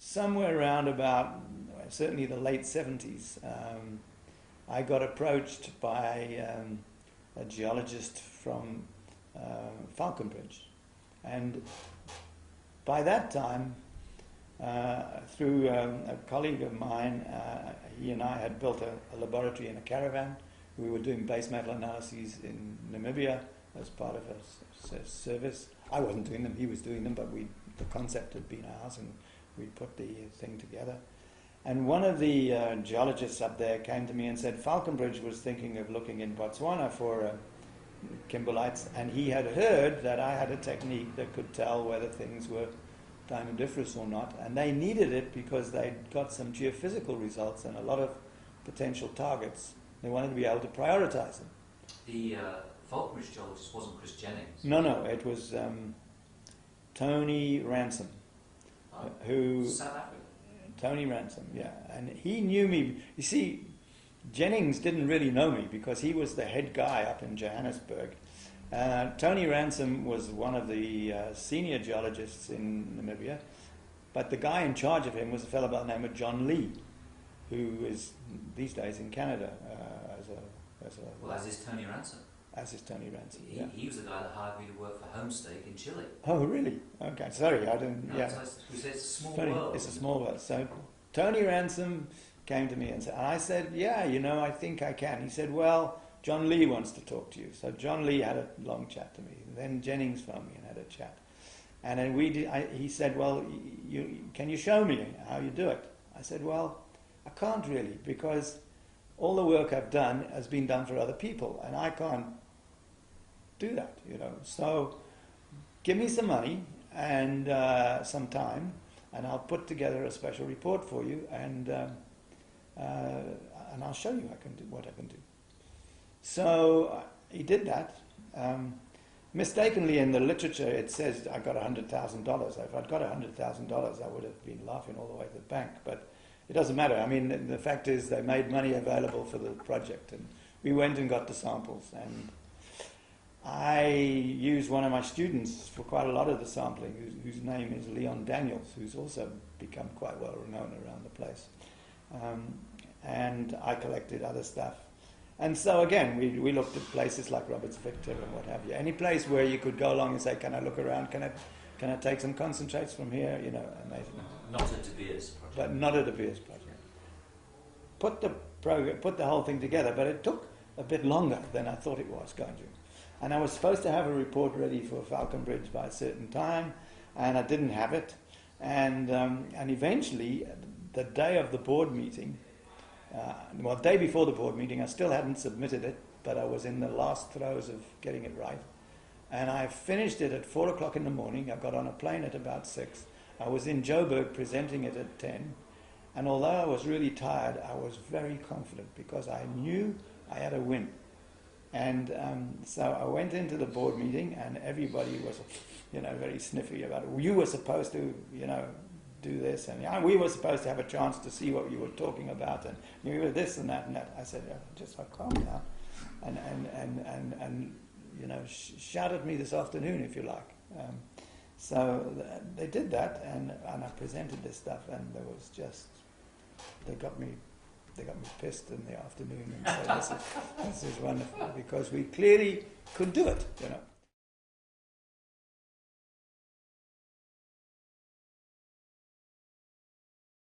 somewhere around about, certainly the late 70s, I got approached by a geologist from Falconbridge. And by that time, through a colleague of mine, he and I had built a laboratory in a caravan. We were doing base metal analyses in Namibia as part of a service. I wasn't doing them, he was doing them, but the concept had been ours, and we put the thing together. And one of the geologists up there came to me and said Falconbridge was thinking of looking in Botswana for kimberlites, and he had heard that I had a technique that could tell whether things were diamondiferous or not, and they needed it because they'd got some geophysical results and a lot of potential targets. They wanted to be able to prioritize them. The Falconbridge geologist wasn't Chris Jennings? No, it was Tony Ransom, who... South Africa? Tony Ransom, yeah. And he knew me. You see, Jennings didn't really know me because he was the head guy up in Johannesburg. Tony Ransom was one of the senior geologists in Namibia, but the guy in charge of him was a fellow by the name of John Lee, who is these days in Canada Well, as is Tony Ransom. As is Tony Ransom. He was the guy that hired me to work for Homestake in Chile. Oh, really? Okay, sorry, I didn't. No, yeah, it's a small world. It's a small world. So Tony Ransom came to me and I said, yeah, I think I can. He said, well, John Lee wants to talk to you. So John Lee had a long chat to me. Then Jennings phoned me and had a chat. And then he said, well, can you show me how you do it? I said, well, I can't really, because all the work I've done has been done for other people, and I can't do that, So give me some money and some time, and I'll put together a special report for you, and I'll show you what I can do. So he did that. Mistakenly in the literature it says I got $100,000. If I'd got $100,000 I would have been laughing all the way to the bank, but it doesn't matter. I mean, the fact is they made money available for the project, and we went and got the samples, and I used one of my students for quite a lot of the sampling, whose name is Leon Daniels, who's also become quite well known around the place. And I collected other stuff. And so again, we looked at places like Roberts Victor and what have you. Any place where you could go along and say, can I look around, can I take some concentrates from here, and they... Not a De Beers project. But not a De Beers project. Put the whole thing together, but it took a bit longer than I thought it was going to. And I was supposed to have a report ready for Falconbridge by a certain time, and I didn't have it. And eventually, the day of the board meeting, the day before the board meeting, I still hadn't submitted it, but I was in the last throes of getting it right. And I finished it at 4 o'clock in the morning. I got on a plane at about 6. I was in Joburg presenting it at 10. And although I was really tired, I was very confident because I knew I had a win. And so I went into the board meeting, and everybody was, very sniffy about it. You were supposed to, do this, and we were supposed to have a chance to see what you were talking about, and you were this and that and that. I said, just calm down, and shout at me this afternoon if you like. So they did that, and I presented this stuff, and there was just, they got me pissed in the afternoon and said, this is wonderful, because we clearly could do it,